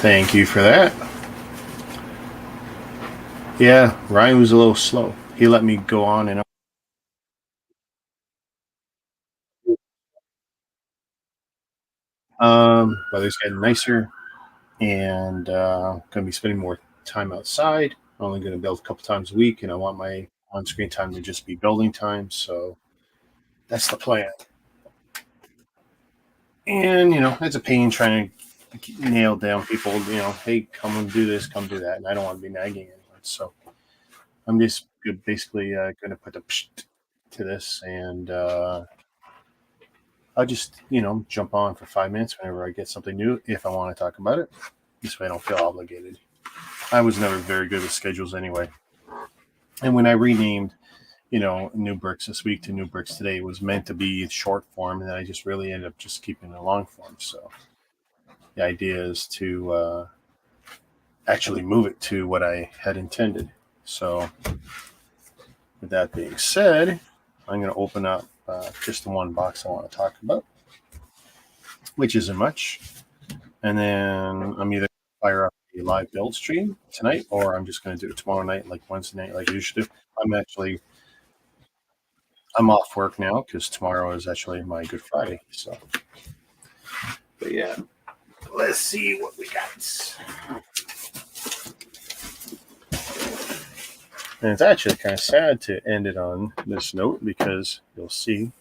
Thank you for that. Yeah, Ryan was a little slow. He let me go on and weather's getting nicer, and gonna be spending more time outside. I'm only gonna build a couple times a week, and I want my on-screen time to just be building time. So that's the plan. And it's a pain trying to nail down people. Hey, come and do this, come do that, and I don't want to be nagging anyone. So I'm just basically going to put the psht to this, and I'll just jump on for 5 minutes whenever I get something new if I want to talk about it. This way, I don't feel obligated. I was never very good with schedules anyway. And when I renamed, New Bricks this week to New Bricks today, it was meant to be short form, and then I just really ended up just keeping it long form. So the idea is to actually move it to what I had intended. So with that being said, I'm going to open up just the one box I want to talk about, which isn't much. And then I'm either fire up a live build stream tonight, or I'm just going to do it tomorrow night, like Wednesday night, like I usually do. I'm off work now because tomorrow is actually my Good Friday. So, but yeah, let's see what we got. And it's actually kind of sad to end it on this note because you'll see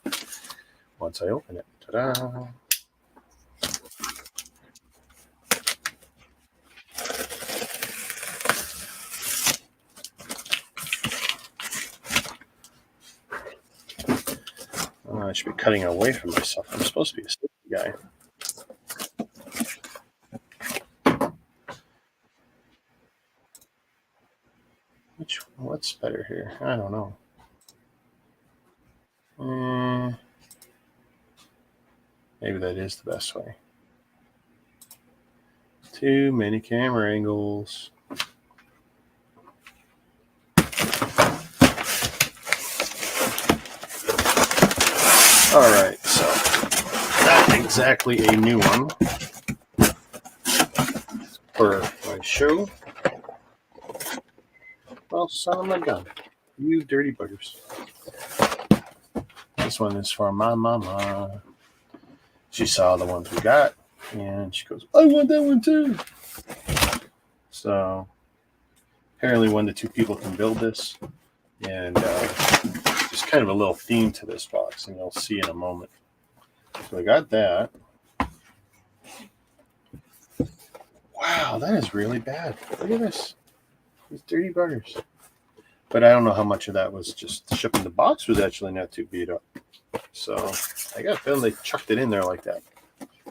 once I open it. Ta-da! I should be cutting away from myself. I'm supposed to be a safety guy. What's better here? I don't know. Maybe that is the best way. Too many camera angles. All right, so not exactly a new one for my show. Well, son of a gun. You dirty buggers. This one is for my mama. She saw the ones we got, and she goes, I want that one too. So apparently 1 to 2 people can build this. And just kind of a little theme to this box, and you'll see in a moment. So I got that. Wow, that is really bad. Look at this. These dirty buggers. But I don't know how much of that was just shipping. The box was actually not too beat up. So I got a feeling they chucked it in there like that.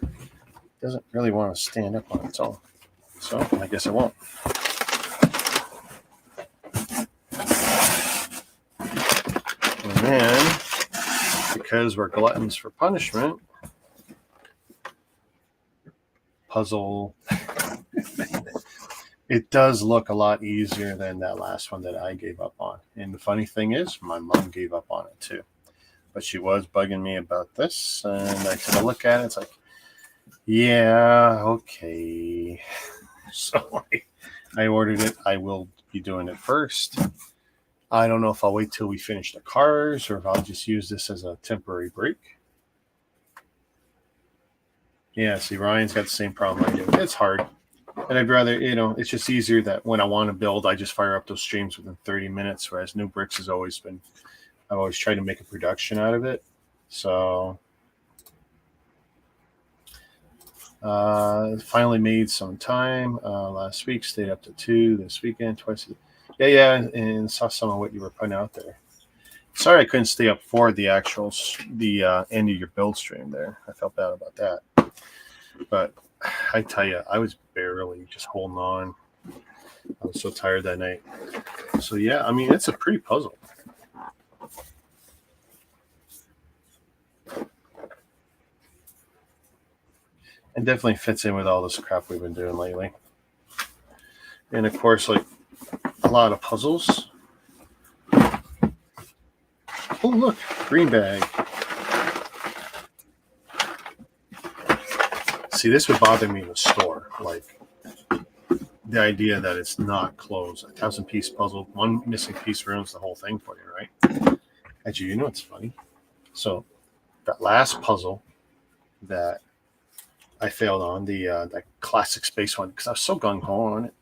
It doesn't really want to stand up on its own. So I guess it won't. And then, because we're gluttons for punishment, puzzle. It does look a lot easier than that last one that I gave up on. And the funny thing is, my mom gave up on it too. But she was bugging me about this, and I took a look at it. It's like, yeah, okay. So I ordered it. I will be doing it first. I don't know if I'll wait till we finish the cars or if I'll just use this as a temporary break. Yeah, see, Ryan's got the same problem I do. It's hard. And I'd rather, it's just easier that when I want to build, I just fire up those streams within 30 minutes, whereas New Bricks has always been, I've always tried to make a production out of it. So finally made some time last week, stayed up to 2 this weekend, twice. Yeah, and saw some of what you were putting out there. Sorry I couldn't stay up for the end of your build stream there. I felt bad about that. But I tell you, I was barely just holding on. I was so tired that night. So yeah, I mean, it's a pretty puzzle. It definitely fits in with all this crap we've been doing lately. And of course, like a lot of puzzles. Oh, look, green bag. See, this would bother me in the store. Like, the idea that it's not closed. 1,000-piece puzzle, one missing piece ruins the whole thing for you, right? Actually, you know what's funny? So that last puzzle that I failed on, that classic space one, because I was so gung ho on it,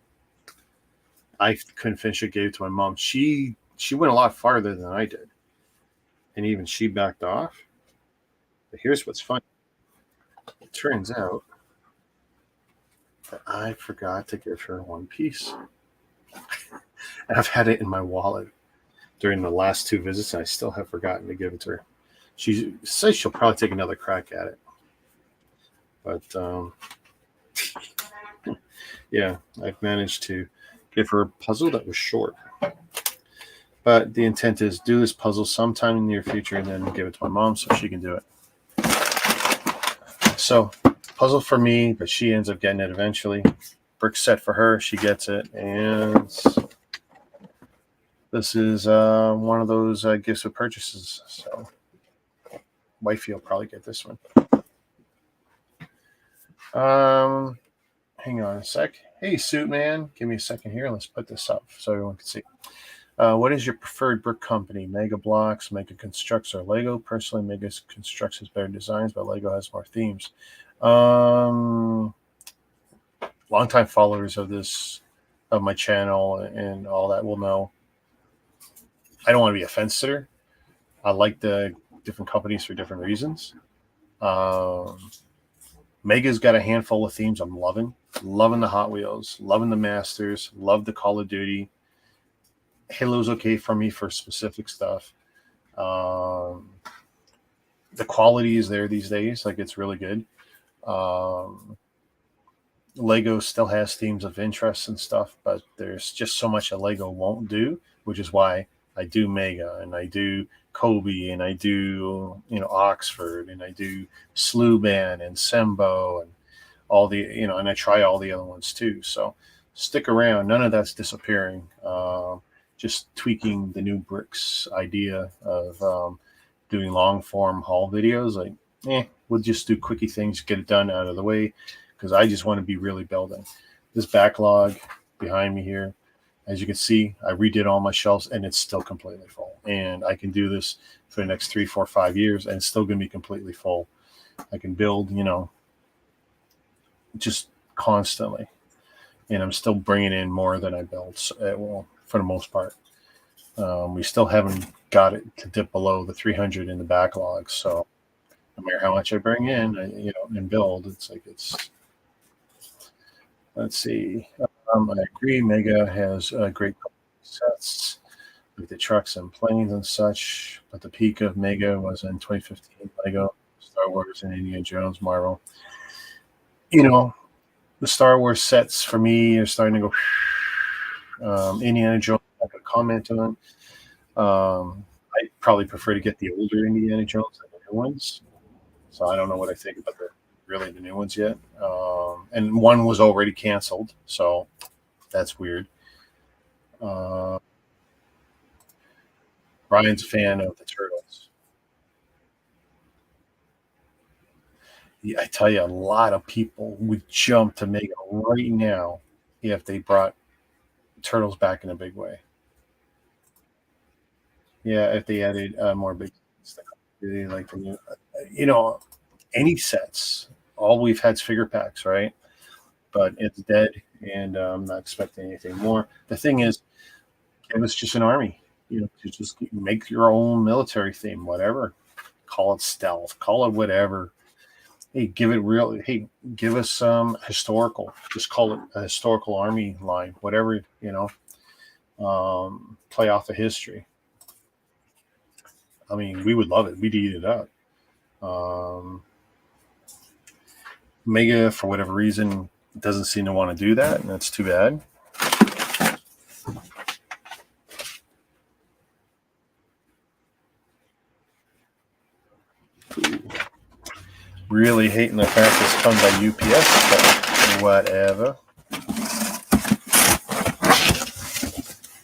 I couldn't finish it. Gave it to my mom. She went a lot farther than I did, and even she backed off. But here's what's funny. It turns out that I forgot to give her one piece. And I've had it in my wallet during the last 2 visits, and I still have forgotten to give it to her. She says she'll probably take another crack at it. But yeah, I've managed to give her a puzzle that was short. But the intent is do this puzzle sometime in the near future and then give it to my mom so she can do it. So, puzzle for me, but she ends up getting it eventually. Brick set for her, she gets it. And this is one of those gifts with purchases. So, wifey will probably get this one. Hang on a sec. Hey, Suit Man, give me a second here. Let's put this up so everyone can see. What is your preferred brick company? Mega Blocks, Mega Constructs, or Lego? Personally, Mega Constructs has better designs, but Lego has more themes. Longtime followers of my channel and all that will know. I don't want to be a fence sitter. I like the different companies for different reasons. Mega's got a handful of themes I'm loving the Hot Wheels, loving the Masters, love the Call of Duty. Halo's okay for me for specific stuff. The quality is there these days. Like, it's really good. Lego still has themes of interest and stuff, but there's just so much that Lego won't do, which is why I do Mega and I do Kobe and I do, Oxford and I do Sluban and Sembo and all the, and I try all the other ones too. So stick around. None of that's disappearing. Just tweaking the new bricks idea of doing long form haul videos. Like, we'll just do quickie things, get it done out of the way, because I just want to be really building. This backlog behind me here, as you can see, I redid all my shelves and it's still completely full. And I can do this for the next 3, 4, 5 years and it's still going to be completely full. I can build, just constantly. And I'm still bringing in more than I built. Well, for the most part. We still haven't got it to dip below the 300 in the backlog. So no matter how much I bring in, and build, let's see. I agree. Mega has great sets like the trucks and planes and such. But the peak of Mega was in 2015. Lego, Star Wars, and Indiana Jones, Marvel. The Star Wars sets for me are starting to go. Indiana Jones, I could comment on. I probably prefer to get the older Indiana Jones than the new ones. So I don't know what I think about the new ones yet. And one was already canceled, so that's weird. Brian's a fan of the Turtles. Yeah, I tell you, a lot of people would jump to Mega right now if they brought Turtles back in a big way. Yeah, if they added more big stuff, really like the new, any sets. All we've had is figure packs, right? But it's dead, and I'm not expecting anything more. The thing is, give us just an army. To just make your own military theme, whatever. Call it stealth, call it whatever. Hey, give us some historical. Just call it a historical army line, whatever, play off the history. I mean, we would love it. We'd eat it up. Mega, for whatever reason, doesn't seem to want to do that, and that's too bad. Really hating the fact it's come by UPS, but whatever.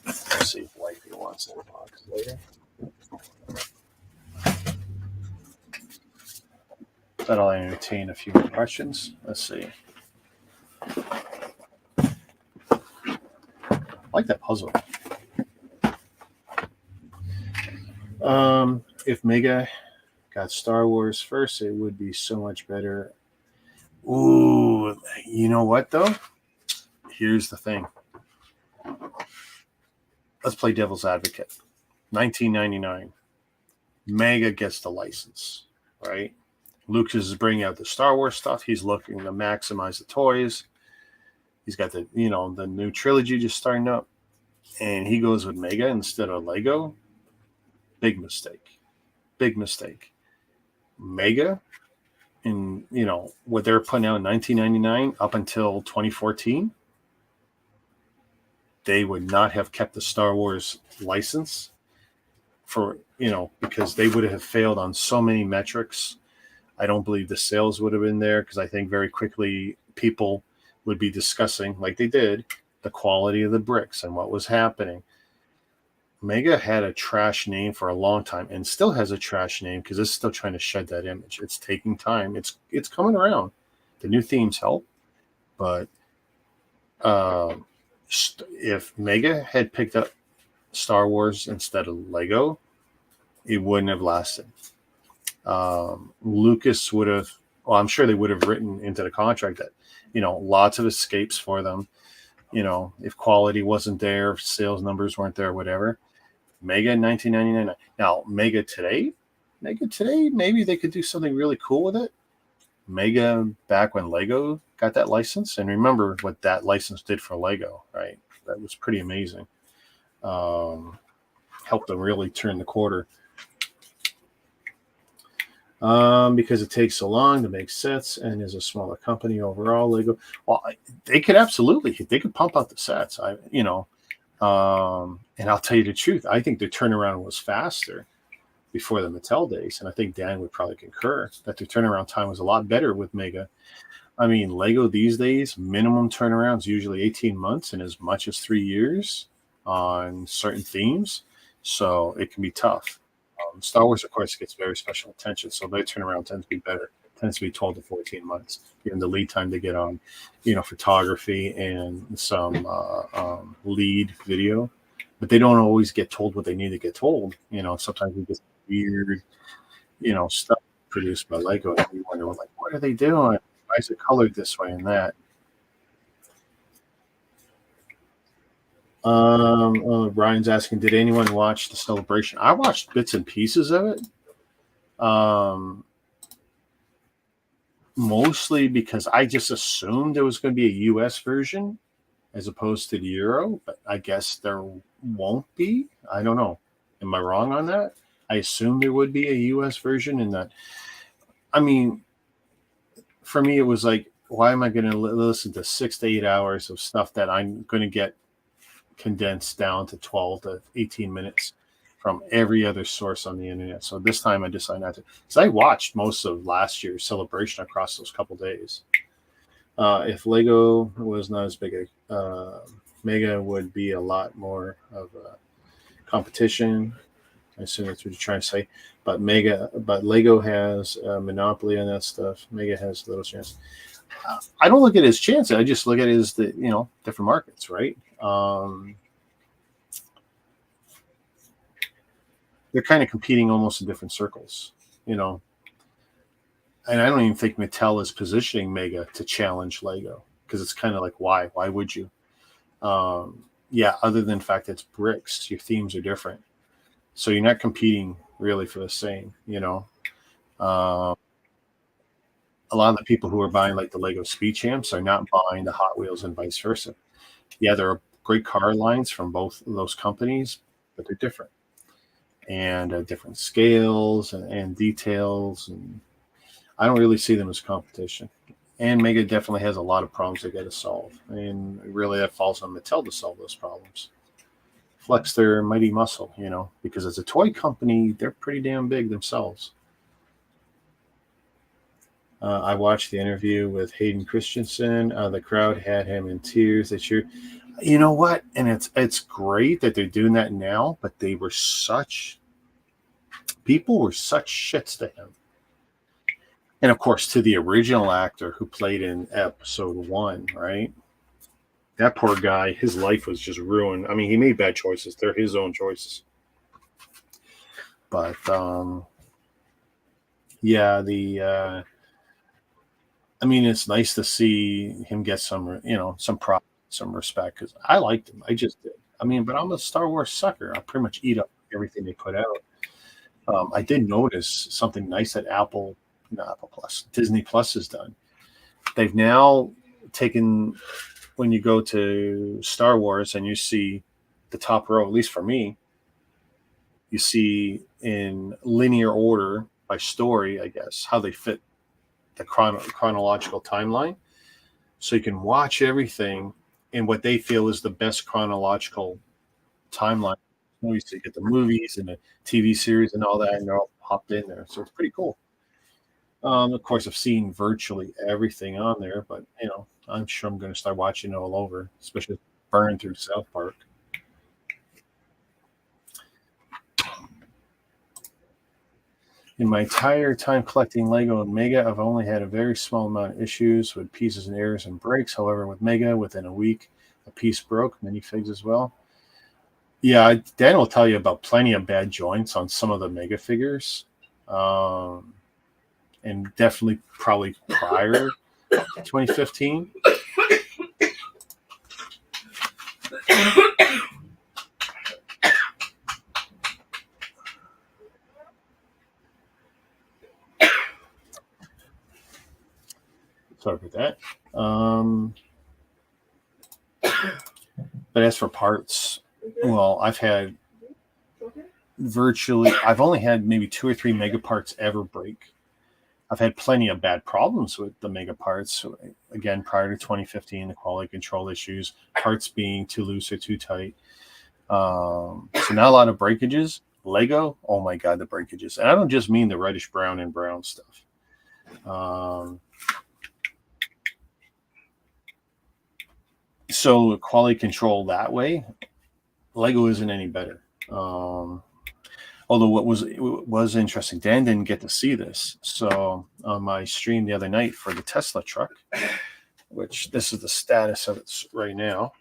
Let's see if Wifey wants that box later. That'll entertain a few more questions. Let's see. like that puzzle. If Mega got Star Wars first, it would be so much better. Ooh, you know what though? Here's the thing. Let's play devil's advocate. 1999. Mega gets the license, right? Lucas is bringing out the Star Wars stuff. He's looking to maximize the toys. He's got the new trilogy just starting up, and he goes with Mega instead of Lego. Big mistake. Big mistake. Mega, and what they were putting out in 1999 up until 2014, they would not have kept the Star Wars license for because they would have failed on so many metrics. I don't believe the sales would have been there, because I think very quickly people would be discussing, like they did, the quality of the bricks and what was happening. Mega had a trash name for a long time and still has a trash name, because it's still trying to shed that image. It's taking time. It's coming around. The new themes help, but if Mega had picked up Star Wars instead of Lego, it wouldn't have lasted. Lucas would have, well, I'm sure they would have written into the contract that, lots of escapes for them. If quality wasn't there, if sales numbers weren't there, whatever. Mega in 1999. Now, Mega today, maybe they could do something really cool with it. Mega back when Lego got that license, and remember what that license did for Lego, right? That was pretty amazing. Helped them really turn the quarter. Because it takes so long to make sets and is a smaller company overall. Lego, well, they could pump out the sets. And I'll tell you the truth, I think the turnaround was faster before the Mattel days, and I think Dan would probably concur that the turnaround time was a lot better with Mega. I mean, Lego these days, minimum turnarounds usually 18 months and as much as 3 years on certain themes, so it can be tough. Star Wars, of course, gets very special attention, so their turnaround tends to be better. Tends to be 12 to 14 months, given the lead time to get on, photography and some lead video. But they don't always get told what they need to get told. Sometimes we get weird, stuff produced by Lego, and we wonder, like, what are they doing? Why is it colored this way and that? Ryan's asking, did anyone watch the celebration? I watched bits and pieces of it. Mostly because I just assumed there was going to be a US version as opposed to the Euro, but I guess there won't be. I don't know. Am I wrong on that? I assumed there would be a US version, and that, I mean, for me, it was like, why am I going to listen to 6 to 8 hours of stuff that I'm going to get condensed down to 12 to 18 minutes from every other source on the internet? So this time I decided not to, because I watched most of last year's celebration across those couple days. If Lego was not as big Mega would be a lot more of a competition. I assume that's what you're trying to say. But Lego has a monopoly on that stuff. Mega has little chance. I don't look at it as chance. I just look at it as the different markets, right? They're kind of competing almost in different circles, And I don't even think Mattel is positioning Mega to challenge Lego, because it's kind of like, why? Why would you? Other than the fact that it's bricks, your themes are different. So you're not competing really for the same, a lot of the people who are buying like the Lego Speed Champs are not buying the Hot Wheels and vice versa. Yeah, there are great car lines from both of those companies, but they're different, and different scales and details, and I don't really see them as competition. And Mega definitely has a lot of problems they got to solve, and really that falls on Mattel to solve those problems. Flex their mighty muscle, because as a toy company, they're pretty damn big themselves. I watched the interview with Hayden Christensen. The crowd had him in tears. They cheered. You know what? And it's great that they're doing that now, but people were such shits to him. And of course, to the original actor who played in episode 1, right? That poor guy, his life was just ruined. I mean, he made bad choices. They're his own choices. But yeah, I mean, it's nice to see him get some, some prop, some respect, because I liked him. I just did. I mean, but I'm a Star Wars sucker. I pretty much eat up everything they put out. I did notice something nice that not Apple Plus, Disney Plus has done. They've now taken, when you go to Star Wars and you see the top row, at least for me, you see in linear order by story, I guess, how they fit the chronological timeline. So you can watch everything in what they feel is the best chronological timeline. So you get the movies and the TV series and all that, and they're all popped in there. So it's pretty cool. Of course, I've seen virtually everything on there, but I'm sure I'm going to start watching it all over, especially burn through South Park. In my entire time collecting Lego and Mega, I've only had a very small amount of issues with pieces and errors and breaks. However, with Mega, within a week, a piece broke, minifigs as well. Yeah, Dan will tell you about plenty of bad joints on some of the Mega figures. And definitely probably prior to 2015. Sorry about that. But as for parts, well, I've only had maybe 2 or 3 Mega parts ever break. I've had plenty of bad problems with the Mega parts. Again, prior to 2015, the quality control issues, parts being too loose or too tight. So not a lot of breakages. Lego, oh my God, the breakages. And I don't just mean the reddish brown and brown stuff. So quality control that way, Lego isn't any better. Although what was interesting, Dan didn't get to see this. So on my stream the other night for the Tesla truck, which this is the status of it right now,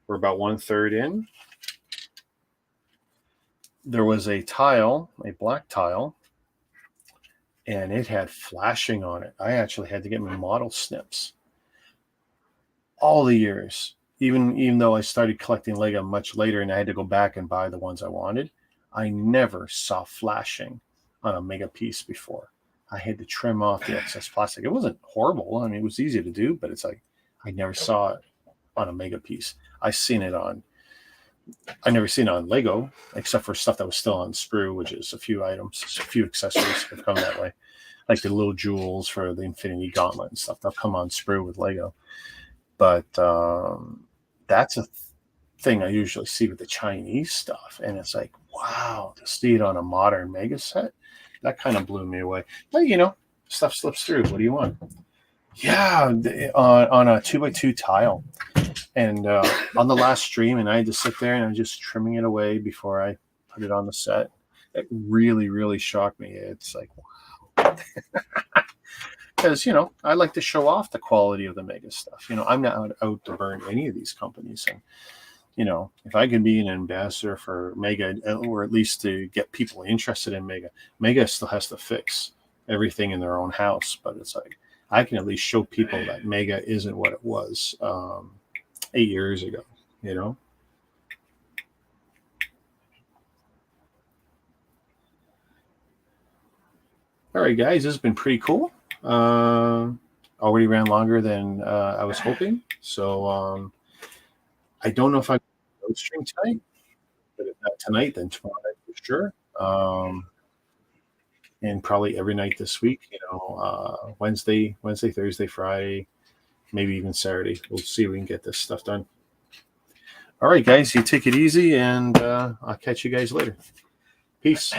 we're about 1/3 in. There was a tile, a black tile, and it had flashing on it. I actually had to get my model snips. All the years, even though I started collecting Lego much later and I had to go back and buy the ones I wanted, I never saw flashing on a Mega piece before. I had to trim off the excess plastic. It wasn't horrible. I mean, it was easy to do, but it's like I never saw it on a Mega piece. I never seen it on Lego, except for stuff that was still on sprue, which is a few items, a few accessories have come that way. Like the little jewels for the Infinity Gauntlet and stuff. They'll come on sprue with Lego. But that's a thing I usually see with the Chinese stuff. And it's like, wow, to see it on a modern Mega set, that kind of blew me away. But, stuff slips through. What do you want? Yeah, on a 2x2 tile. And on the last stream, and I had to sit there and I'm just trimming it away before I put it on the set. It really, really shocked me. It's like, wow. Because, I like to show off the quality of the Mega stuff. I'm not out to burn any of these companies. And, if I can be an ambassador for Mega, or at least to get people interested in Mega, Mega still has to fix everything in their own house. But it's like, I can at least show people that Mega isn't what it was 8 years ago, All right, guys, this has been pretty cool. Already ran longer than I was hoping. So I don't know if I can stream tonight, but if not tonight, then tomorrow night for sure. And probably every night this week, Wednesday, Thursday, Friday, maybe even Saturday. We'll see if we can get this stuff done. All right, guys, you take it easy, and I'll catch you guys later. Peace.